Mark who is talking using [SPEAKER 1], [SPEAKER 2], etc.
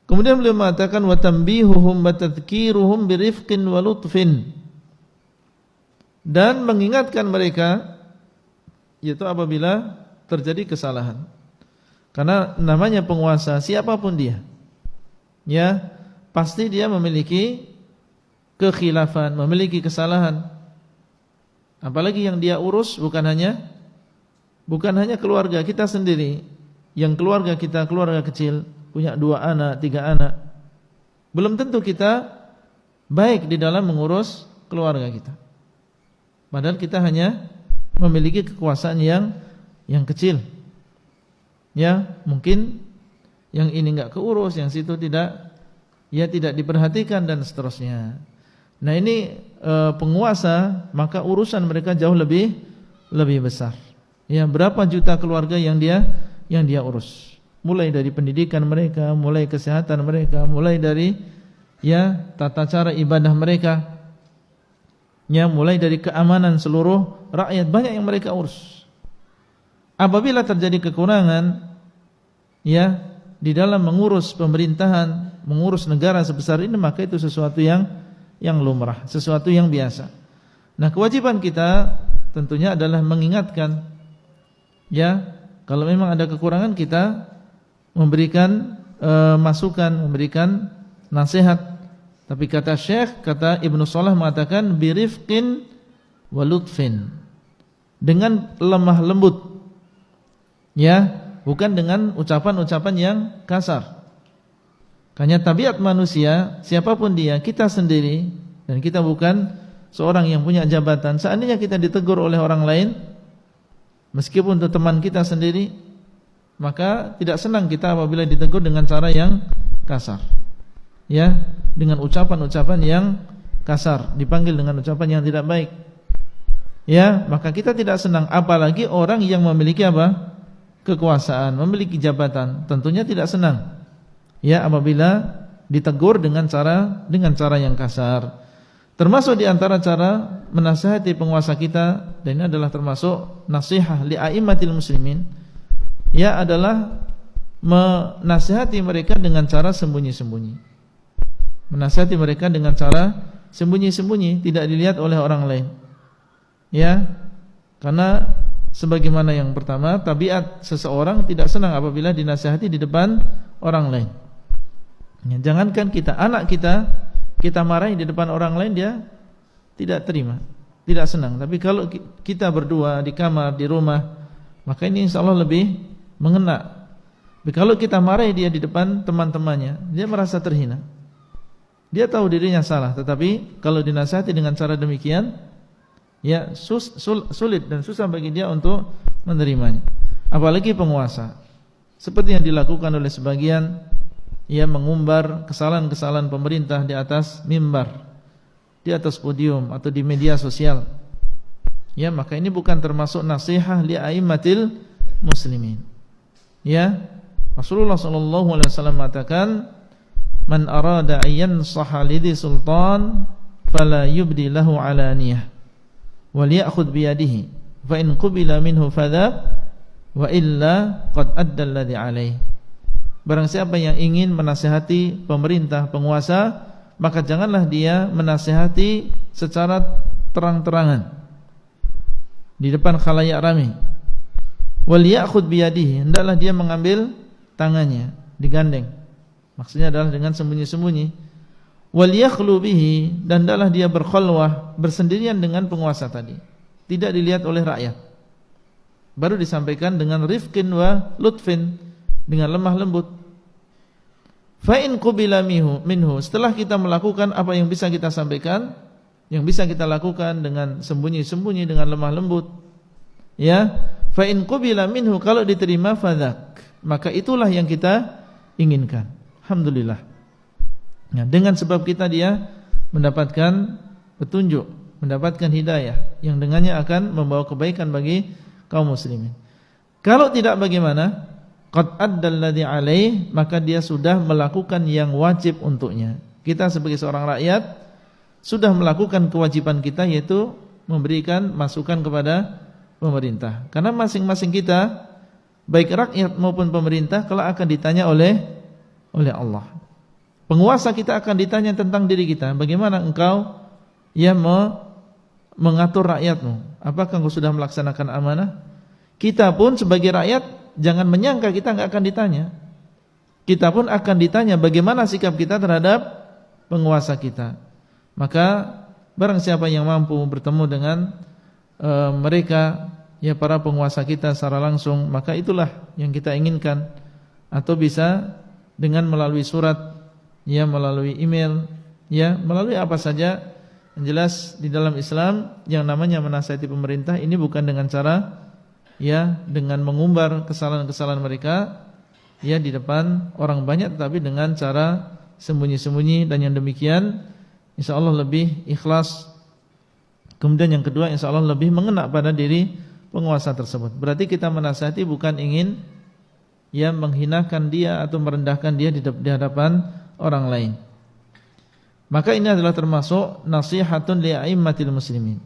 [SPEAKER 1] Kemudian beliau mengatakan wa tanbihuhum wa tadhkiruhum birifqin wa lutfin, dan mengingatkan mereka yaitu apabila terjadi kesalahan. Karena namanya penguasa siapapun dia, ya pasti dia memiliki kekhilafan, memiliki kesalahan. Apalagi yang dia urus bukan hanya keluarga kita sendiri. Yang keluarga kita keluarga kecil, punya 2 anak, 3 anak, belum tentu kita baik di dalam mengurus keluarga kita. Padahal kita hanya memiliki kekuasaan yang kecil. Ya, mungkin yang ini enggak keurus, yang situ tidak diperhatikan dan seterusnya. Nah, ini penguasa, maka urusan mereka jauh lebih besar. Ya, berapa juta keluarga yang dia urus. Mulai dari pendidikan mereka, mulai kesehatan mereka, mulai dari tata cara ibadah mereka, mulai dari keamanan seluruh rakyat, banyak yang mereka urus. Apabila terjadi kekurangan di dalam mengurus pemerintahan, mengurus negara sebesar ini, maka itu sesuatu yang lumrah, sesuatu yang biasa. Nah, kewajiban kita tentunya adalah mengingatkan, kalau memang ada kekurangan kita memberikan masukan, memberikan nasihat. Tapi kata Syekh, kata Ibnu Shalah mengatakan birifqin wa lutfin, dengan lemah lembut, bukan dengan ucapan-ucapan yang kasar. Karena tabiat manusia, siapapun dia, kita sendiri, dan kita bukan seorang yang punya jabatan, seandainya kita ditegur oleh orang lain, meskipun itu teman kita sendiri, maka tidak senang kita apabila ditegur dengan cara yang kasar, dengan ucapan-ucapan yang kasar, dipanggil dengan ucapan yang tidak baik, maka kita tidak senang. Apalagi orang yang memiliki kekuasaan, memiliki jabatan, tentunya tidak senang, apabila ditegur dengan cara yang kasar. Termasuk di antara cara menasihati penguasa kita, dan ini adalah termasuk nasihat li a'immatil muslimin, adalah menasihati mereka dengan cara sembunyi-sembunyi. Menasihati mereka dengan cara sembunyi-sembunyi, tidak dilihat oleh orang lain. Karena sebagaimana yang pertama, tabiat seseorang tidak senang apabila dinasihati di depan orang lain. Jangankan anak kita marahi di depan orang lain, dia tidak terima, tidak senang. Tapi kalau kita berdua di kamar, di rumah, maka ini insya Allah lebih mengena. Tapi kalau kita marahi dia di depan teman-temannya, dia merasa terhina. Dia tahu dirinya salah, tetapi kalau dinasihati dengan cara demikian, sulit dan susah bagi dia untuk menerimanya. Apalagi penguasa, seperti yang dilakukan oleh sebagian, mengumbar kesalahan-kesalahan pemerintah di atas mimbar, di atas podium atau di media sosial. Maka ini bukan termasuk nasihat li a'immatil muslimin. Rasulullah sallallahu alaihi wasallam mengatakan, man arada ayyan sahalidi sultan fala yubdi lahu alaniyah wal ya'khudh bi yadihi fa in qubila minhu fadhab wa illa qad adda alladhi alaihi. Barang siapa yang ingin menasihati pemerintah, penguasa, maka janganlah dia menasihati secara terang-terangan di depan khalayak ramai. Wal ya'khudh bi yadihi, hendaklah dia mengambil tangannya, digandeng. Maksudnya adalah dengan sembunyi-sembunyi. Wal yakhlu bihi, dan hendaklah dia berkhalwah, bersendirian dengan penguasa tadi, tidak dilihat oleh rakyat. Baru disampaikan dengan rifqin wa lutfin, dengan lemah lembut. Fa in qubila minhu, setelah kita melakukan apa yang bisa kita sampaikan, yang bisa kita lakukan dengan sembunyi-sembunyi, dengan lemah lembut, fa in qubila minhu, kalau diterima, fadzak, maka itulah yang kita inginkan. Alhamdulillah. Dengan sebab kita dia mendapatkan petunjuk, mendapatkan hidayah, yang dengannya akan membawa kebaikan bagi kaum muslimin. Kalau tidak, bagaimana? Qad addal ladzi alaih, maka dia sudah melakukan yang wajib untuknya. Kita sebagai seorang rakyat sudah melakukan kewajiban kita, yaitu memberikan masukan kepada pemerintah. Karena masing-masing kita, baik rakyat maupun pemerintah, kelak akan ditanya oleh Allah. Penguasa kita akan ditanya tentang diri kita. Bagaimana engkau mengatur rakyatmu? Apakah engkau sudah melaksanakan amanah? Kita pun sebagai rakyat jangan menyangka kita enggak akan ditanya. Kita pun akan ditanya bagaimana sikap kita terhadap penguasa kita. Maka barang siapa yang mampu bertemu dengan mereka, para penguasa kita secara langsung, maka itulah yang kita inginkan. Atau bisa dengan melalui surat, melalui email, melalui apa saja. Yang jelas di dalam Islam yang namanya menasihati pemerintah ini bukan dengan cara dengan mengumbar kesalahan-kesalahan mereka di depan orang banyak, tetapi dengan cara sembunyi-sembunyi, dan yang demikian insyaallah lebih ikhlas. Kemudian yang kedua, insyaallah lebih mengena pada diri penguasa tersebut. Berarti kita menasihati bukan ingin menghinakan dia atau merendahkan dia di hadapan orang lain. Maka ini adalah termasuk nasihatun li'aimmatil muslimin.